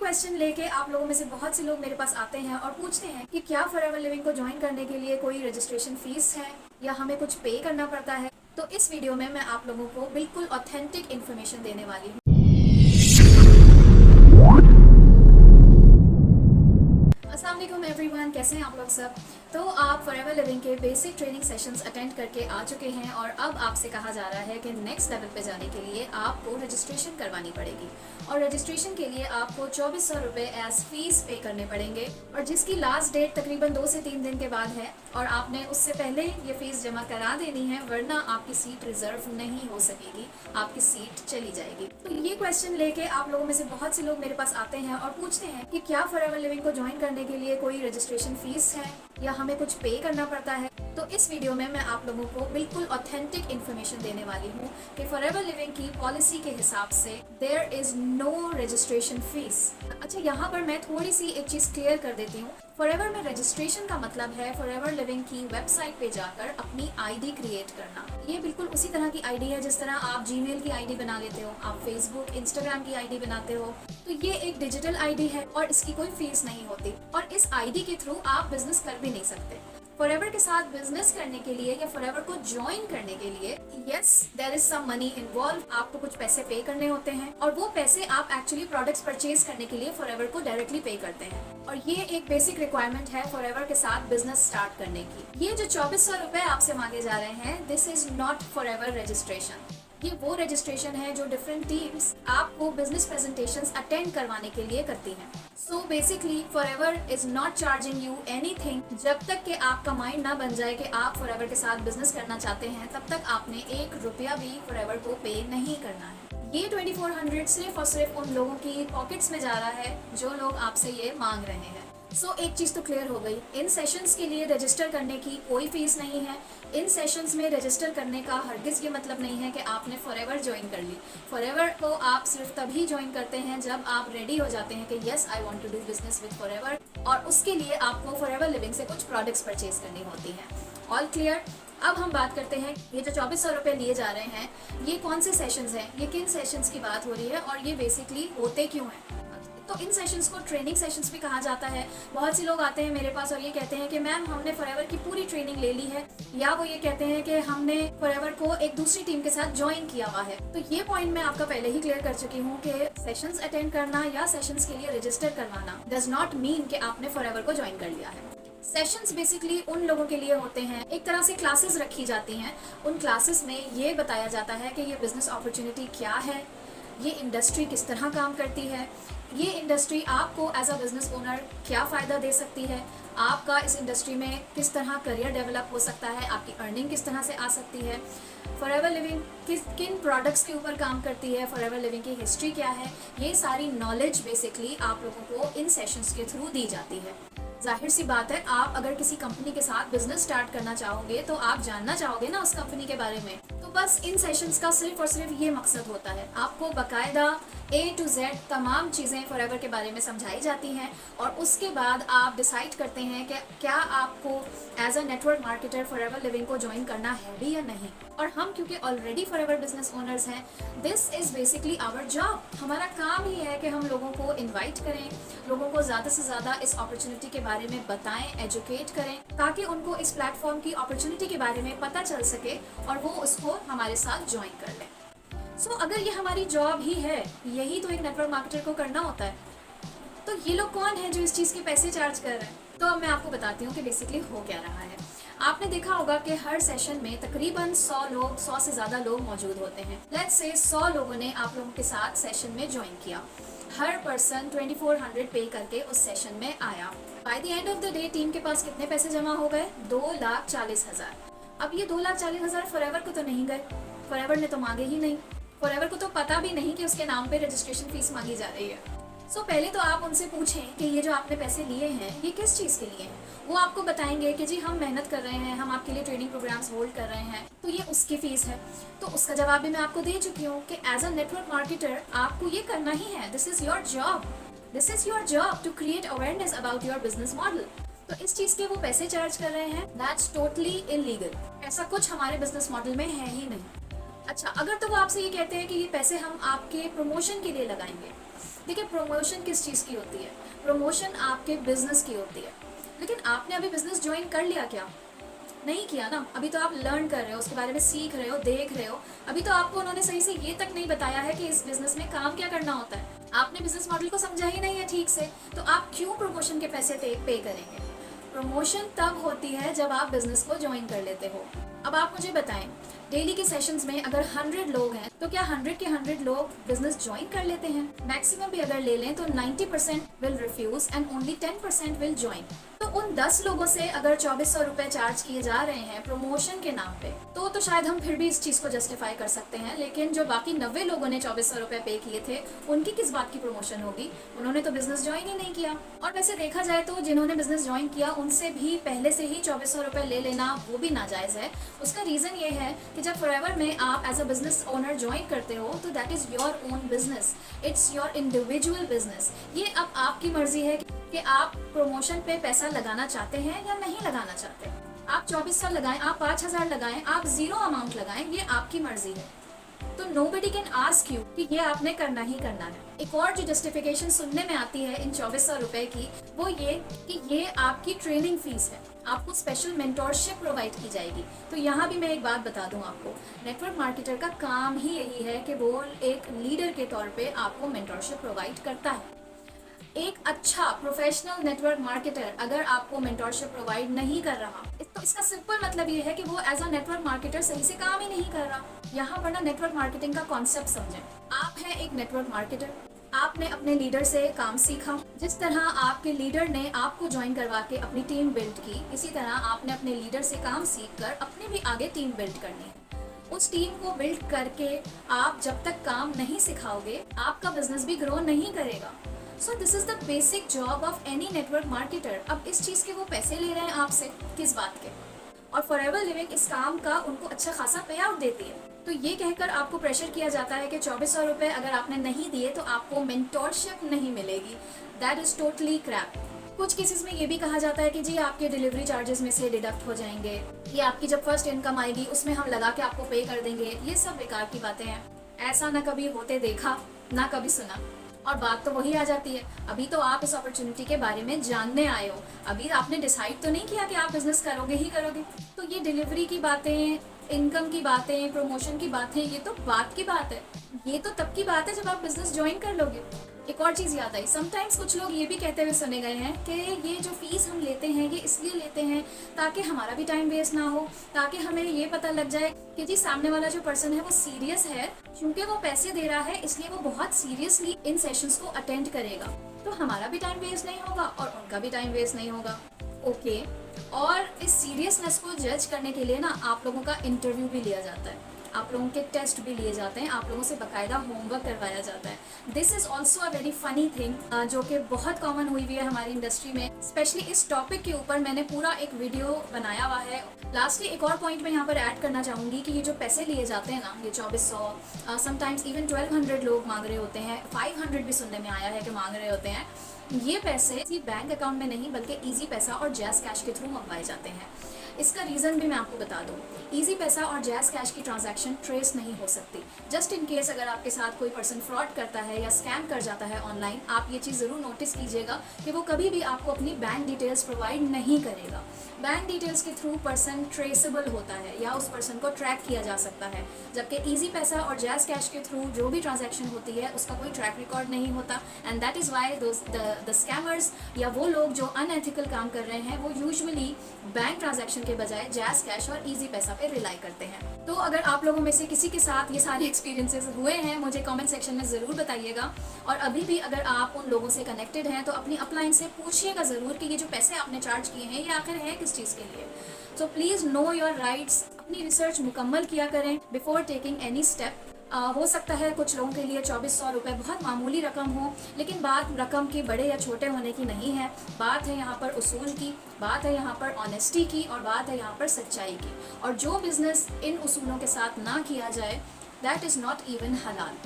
Question लेके आप लोगों में से बहुत से लोग मेरे पास आते हैं और पूछते हैं कि क्या फॉरएवर लिविंग को ज्वाइन करने के लिए कोई रजिस्ट्रेशन फीस है या हमें कुछ पे करना पड़ता है। तो इस वीडियो में मैं आप लोगों को बिल्कुल ऑथेंटिक इन्फॉर्मेशन देने वाली हूँ। अस्सलाम वालेकुम एवरीवन, कैसे हैं आप लोग सब। तो आप फॉरएवर लिविंग के बेसिक ट्रेनिंग सेशंस अटेंड करके आ चुके हैं और अब आपसे कहा जा रहा है कि नेक्स्ट लेवल पे जाने के लिए आपको रजिस्ट्रेशन करवानी पड़ेगी और रजिस्ट्रेशन के लिए आपको 2400 रुपये एज फीस पे करने पड़ेंगे और जिसकी लास्ट डेट तकरीबन 2 से 3 दिन के बाद है और आपने उससे पहले ये फीस जमा करा देनी है, वरना आपकी सीट रिजर्व नहीं हो सकेगी, आपकी सीट चली जाएगी। तो ये क्वेश्चन लेके आप लोगों में से बहुत से लोग मेरे पास आते हैं और पूछते हैं कि क्या फॉरएवर लिविंग को ज्वाइन करने के लिए कोई रजिस्ट्रेशन फीस है या हमें कुछ पे करना पड़ता है। तो इस वीडियो में मैं आप लोगों को बिल्कुल ऑथेंटिक इन्फॉर्मेशन देने वाली हूँ कि फॉरएवर लिविंग की पॉलिसी के हिसाब से there is no registration fee. अच्छा, यहाँ पर मैं थोड़ी सी एक चीज क्लियर कर देती हूँ। फॉरएवर में रजिस्ट्रेशन का मतलब है फॉरएवर लिविंग की वेबसाइट पे जाकर अपनी आईडी क्रिएट करना। ये बिल्कुल उसी तरह की आईडी है जिस तरह आप जीमेल की आईडी बना लेते हो, आप फेसबुक इंस्टाग्राम की आईडी बनाते हो। तो ये एक डिजिटल आईडी है और इसकी कोई फीस नहीं होती और इस आईडी के थ्रू आप बिजनेस कर भी नहीं सकते। फॉरएवर के साथ बिजनेस करने के लिए या फॉरएवर को ज्वाइन करने के लिए yes there is some money involve, आपको कुछ पैसे पे करने होते हैं और वो पैसे आप एक्चुअली प्रोडक्ट्स परचेज करने के लिए फॉरएवर को डायरेक्टली पे करते हैं और ये एक बेसिक रिक्वायरमेंट है फॉरएवर के साथ बिजनेस स्टार्ट करने की। ये जो 2400 रुपए आपसे मांगे जा रहे हैं, this is not forever registration. ये वो रजिस्ट्रेशन है जो डिफरेंट टीम्स आपको बिजनेस प्रेजेंटेशंस अटेंड करवाने के लिए करती हैं। So basically forever is not charging you anything. जब तक कि आपका माइंड ना बन जाए कि आप फॉरएवर के साथ बिजनेस करना चाहते हैं, तब तक आपने 1 रुपया भी फॉरएवर को पे नहीं करना है। ये 2400 सिर्फ और सिर्फ उन लोगों की पॉकेट्स में जा रहा है जो लोग आपसे ये मांग रहे हैं। एक चीज तो क्लियर हो गई, इन सेशंस के लिए रजिस्टर करने की कोई फीस नहीं है। इन सेशंस में रजिस्टर करने का हरगिज ये मतलब नहीं है कि आपने फॉरएवर ज्वाइन कर ली। फॉरएवर को आप सिर्फ तभी ज्वाइन करते हैं जब आप रेडी हो जाते हैं कि yes I want to do business with Forever, और उसके लिए आपको फॉरएवर लिविंग से कुछ प्रोडक्ट्स परचेज करनी होती हैं। All clear. अब हम बात करते हैं, ये जो 2400 रुपये लिए जा रहे हैं, ये कौन से सेशंस हैं, ये किन सेशंस की बात हो रही है और ये बेसिकली होते क्यों हैं। तो इन सेशंस को ट्रेनिंग सेशंस भी कहा जाता है। बहुत से लोग आते हैं मेरे पास और ये कहते हैं कि मैम हमने फॉरएवर की पूरी ट्रेनिंग ले ली है, या वो ये कहते हैं कि हमने फॉरएवर को एक दूसरी टीम के साथ ज्वाइन किया हुआ है। तो ये पॉइंट मैं आपका पहले ही क्लियर कर चुकी हूँ कि सेशंस अटेंड करना या सेशंस के लिए रजिस्टर करवाना डज नॉट मीन कि आपने फॉरएवर को ज्वाइन कर लिया है। सेशंस बेसिकली उन लोगों के लिए होते हैं, एक तरह से क्लासेस रखी जाती हैं। उन क्लासेस में ये बताया जाता है कि ये बिजनेस अपॉर्चुनिटी क्या है, ये इंडस्ट्री किस तरह काम करती है, ये इंडस्ट्री आपको एज अ बिजनेस ओनर क्या फ़ायदा दे सकती है, आपका इस इंडस्ट्री में किस तरह करियर डेवलप हो सकता है, आपकी अर्निंग किस तरह से आ सकती है, फॉरएवर लिविंग किन प्रोडक्ट्स के ऊपर काम करती है, फॉरएवर लिविंग की हिस्ट्री क्या है। ये सारी नॉलेज बेसिकली आप लोगों को इन सेशंस के थ्रू दी जाती है। जाहिर सी बात है, आप अगर किसी कंपनी के साथ बिजनेस स्टार्ट करना चाहोगे तो आप जानना चाहोगे ना उस कंपनी के बारे में। तो बस इन सेशंस का सिर्फ और सिर्फ ये मकसद होता है, आपको बाकायदा A to Z तमाम चीज़ें फॉरएवर के बारे में समझाई जाती हैं और उसके बाद आप डिसाइड करते हैं कि क्या आपको as a network marketer Forever Living को ज्वाइन करना है भी या नहीं। और हम क्योंकि ऑलरेडी फॉरएवर बिजनेस ओनर्स हैं, this is basically our job. हमारा काम ही है कि हम लोगों को इन्वाइट करें, लोगों को ज़्यादा से ज़्यादा इस अपॉर्चुनिटी के बारे में बताएं, एजुकेट करें, ताकि उनको इस प्लेटफॉर्म की अपॉर्चुनिटी के बारे में पता चल सके और वो उसको हमारे साथ ज्वाइन कर लें। अगर ये हमारी जॉब ही है, यही तो एक नेटवर्क मार्केटर को करना होता है, तो ये लोग कौन है जो इस चीज़ के पैसे चार्ज कर रहे हैं। तो अब मैं आपको बताती हूँ कि बेसिकली हो क्या रहा है। आपने देखा होगा कि हर सेशन में तकरीबन 100 से ज़्यादा लोग मौजूद होते हैं। लेट्स से 100 लोगों ने आप लोगों के साथ सेशन में ज्वाइन किया। हर पर्सन 2400 पे करके उस सेशन में आया। By the end of the day team के पास कितने पैसे जमा हो गए? 2,40,000। अब ये 2,40,000 फॉरएवर को तो नहीं गए, फॉरएवर ने तो मांगे ही नहीं। फॉरएवर को तो पता भी नहीं कि उसके नाम पे रजिस्ट्रेशन फीस मांगी जा रही है। पहले तो आप उनसे पूछें कि ये जो आपने पैसे लिए हैं ये किस चीज़ के लिए हैं। वो आपको बताएंगे कि जी हम मेहनत कर रहे हैं, हम आपके लिए ट्रेनिंग प्रोग्राम्स होल्ड कर रहे हैं, तो ये उसकी फ़ीस है। तो उसका जवाब भी मैं आपको दे चुकी हूँ कि एज अ नेटवर्क मार्केटर आपको ये करना ही है। This is your job, this is your job to create awareness about your business model. तो इस चीज़ के वो पैसे चार्ज कर रहे हैं, दैट्स टोटली इलीगल। ऐसा कुछ हमारे बिजनेस मॉडल में है ही नहीं। अच्छा, अगर तो वो आपसे ये कहते हैं कि ये पैसे हम आपके प्रमोशन के लिए लगाएंगे, देखिए, प्रमोशन किस चीज़ की होती है? प्रमोशन आपके बिजनेस की होती है। लेकिन आपने अभी बिजनेस ज्वाइन कर लिया क्या? नहीं किया ना। अभी तो आप लर्न कर रहे हो, उसके बारे में सीख रहे हो, देख रहे हो। अभी तो आपको उन्होंने सही से ये तक नहीं बताया है कि इस बिजनेस में काम क्या करना होता है। आपने बिजनेस मॉडल को समझा ही नहीं है ठीक से, तो आप क्यों प्रमोशन के पैसे पे करेंगे? प्रमोशन तब होती है जब आप बिजनेस को ज्वाइन कर लेते हो। अब आप मुझे बताएं, डेली के सेशंस में अगर 100 लोग हैं तो क्या 100 के 100 लोग बिजनेस ज्वाइन कर लेते हैं? मैक्सिमम भी अगर ले लें तो 90% will refuse and only 10% will join. तो उन 10 लोगों से अगर 2400 रुपए चार्ज किए जा रहे हैं प्रमोशन के नाम पे, तो शायद हम फिर भी इस चीज को जस्टिफाई कर सकते हैं। लेकिन जो बाकी 90 लोगों ने 2400 रुपए पे किए थे, उनकी किस बात की प्रमोशन होगी? उन्होंने तो बिजनेस ज्वाइन ही नहीं किया। और वैसे देखा जाए तो जिन्होंने बिजनेस ज्वाइन किया उनसे भी पहले से ही 2400 रुपए ले लेना वो भी नाजायज है। उसका रीजन ये है कि जब फॉरएवर में आप as a business owner join करते हो तो that is your own business, it's your individual business. ये अब आपकी मर्जी है कि आप प्रमोशन पे पैसा लगाना चाहते हैं या नहीं लगाना चाहते। आप 2400 लगाएं, आप 5000 लगाएं, आप 0 अमाउंट लगाएं, ये आपकी मर्जी है। तो nobody can ask you कि ये आपने करना ही करना है। एक और जो जस्टिफिकेशन सुनने में आती है इन 2400 रुपए की, वो ये कि ये आपकी ट्रेनिंग फीस है, आपको स्पेशल मेंटोरशिप प्रोवाइड की जाएगी। तो यहाँ भी मैं एक बात बता दूँ आपको, नेटवर्क मार्केटर का काम ही यही है कि वो एक लीडर के तौर पे आपको मेंटोरशिप प्रोवाइड करता है। एक अच्छा प्रोफेशनल नेटवर्क मार्केटर अगर आपको मेंटोरशिप प्रोवाइड नहीं कर रहा, तो इसका सिंपल मतलब ये है कि वो एज अ नेटवर्क मार्केटर सही से काम ही नहीं कर रहा। यहाँ पर ना नेटवर्क मार्केटिंग का कॉन्सेप्ट समझें। आप हैं एक नेटवर्क मार्केटर, आपने अपने लीडर से काम सीखा। जिस तरह आपके लीडर ने आपको ज्वाइन करवा के अपनी टीम बिल्ड की, इसी तरह आपने अपने लीडर से काम सीख कर अपने भी आगे टीम बिल्ड करनी है। उस टीम को बिल्ड करके आप जब तक काम नहीं सिखाओगे, आपका बिजनेस भी ग्रो नहीं करेगा। So this is the basic job of any network marketer. अब इस चीज के वो पैसे ले रहे हैं आपसे, किस बात के? और फॉरएवर लिविंग इस काम का उनको अच्छा खासा पे आउट देती है। तो ये कहकर आपको प्रेशर किया जाता है कि 2400 रुपए अगर आपने नहीं दिए तो आपको मेंटोरशिप नहीं मिलेगी। That is totally crap. कुछ केसेस में ये भी कहा जाता है कि जी आपके डिलीवरी चार्जेस में से डिडक्ट हो जाएंगे, ये आपकी जब फर्स्ट इनकम आएगी उसमें हम लगा के आपको पे कर देंगे। ये सब बेकार की बातें हैं। ऐसा ना कभी होते देखा, ना कभी सुना। और बात तो वही आ जाती है, अभी तो आप इस अपॉर्चुनिटी के बारे में जानने आए हो, अभी आपने डिसाइड तो नहीं किया कि आप बिजनेस करोगे ही करोगे। तो ये डिलीवरी की बातें, इनकम की बातें, प्रमोशन की बातें, ये तो बात की बात है। ये तो तब की बात है जब आप बिजनेस ज्वाइन कर लोगे। एक और चीज़ याद आई, समटाइम्स कुछ लोग ये भी कहते हुए सुने गए हैं कि ये जो फीस हम लेते हैं ये इसलिए लेते हैं ताकि हमारा भी टाइम वेस्ट ना हो, ताकि हमें ये पता लग जाए कि जी सामने वाला जो पर्सन है वो सीरियस है, क्योंकि वो पैसे दे रहा है इसलिए वो बहुत सीरियसली इन सेशंस को अटेंड करेगा, तो हमारा भी टाइम वेस्ट नहीं होगा और उनका भी टाइम वेस्ट नहीं होगा। ओके, और इस सीरियसनेस को जज करने के लिए ना आप लोगों का इंटरव्यू भी लिया जाता है, आप लोगों के टेस्ट भी लिए जाते हैं, आप लोगों से बाकायदा होमवर्क करवाया जाता है। This is also a very funny thing जो कि बहुत कॉमन हुई हुई है हमारी इंडस्ट्री में। स्पेशली इस टॉपिक के ऊपर मैंने पूरा एक वीडियो बनाया हुआ है। लास्टली एक और पॉइंट मैं यहाँ पर ऐड करना चाहूँगी कि ये जो पैसे लिए जाते हैं ना, ये 2400 समटाइम्स इवन 1200 लोग मांग रहे होते हैं, 500 भी सुनने में आया है कि मांग रहे होते हैं। ये पैसे किसी बैंक अकाउंट में नहीं बल्कि इजी पैसा और जैज़ कैश के थ्रू मंगवाए जाते हैं। इसका रीज़न भी मैं आपको बता दूं, इजी पैसा और जैज़ कैश की ट्रांजैक्शन ट्रेस नहीं हो सकती। जस्ट इन केस अगर आपके साथ कोई पर्सन फ्रॉड करता है या स्कैम कर जाता है ऑनलाइन, आप ये चीज़ ज़रूर नोटिस कीजिएगा कि वो कभी भी आपको अपनी बैंक डिटेल्स प्रोवाइड नहीं करेगा। बैंक डिटेल्स के थ्रू पर्सन ट्रेसेबल होता है या उस पर्सन को ट्रैक किया जा सकता है, जबकि इजी पैसा और जैज़ कैश के थ्रू जो भी ट्रांजैक्शन होती है उसका कोई ट्रैक रिकॉर्ड नहीं होता। And that is why the scammers या वो लोग जो अनएथिकल काम कर रहे हैं वो यूजुअली बैंक ट्रांजैक्शन के बजाय जैज़ कैश और इजी पैसा पे रिलाई करते हैं। तो अगर आप लोगों में से किसी के साथ ये सारे एक्सपीरियंसेस हुए हैं, मुझे कमेंट सेक्शन में ज़रूर बताइएगा। और अभी भी अगर आप उन लोगों से कनेक्टेड हैं तो अपनी अपलाइन से पूछिएगा ज़रूर कि ये जो पैसे आपने चार्ज किए हैं ये आखिर है किस चीज़ के लिए। So please know your rights, अपनी रिसर्च मुकम्मल किया करें बिफोर टेकिंग एनी स्टेप। हो सकता है कुछ लोगों के लिए 2400 रुपये बहुत मामूली रकम हो, लेकिन बात रकम के बड़े या छोटे होने की नहीं है। बात है यहाँ पर उसूल की, बात है यहाँ पर ऑनेस्टी की और बात है यहाँ पर सच्चाई की। और जो बिजनेस इन उसूलों के साथ ना किया जाए दैट इज़ नॉट इवन हलाल,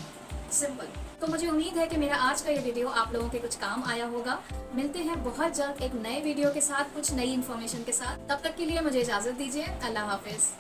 सिंपल। तो मुझे उम्मीद है कि मेरा आज का ये वीडियो आप लोगों के कुछ काम आया होगा। मिलते हैं बहुत जल्द एक नए वीडियो के साथ, कुछ नई इन्फॉर्मेशन के साथ। तब तक के लिए मुझे इजाज़त दीजिए। अल्लाह हाफिज़।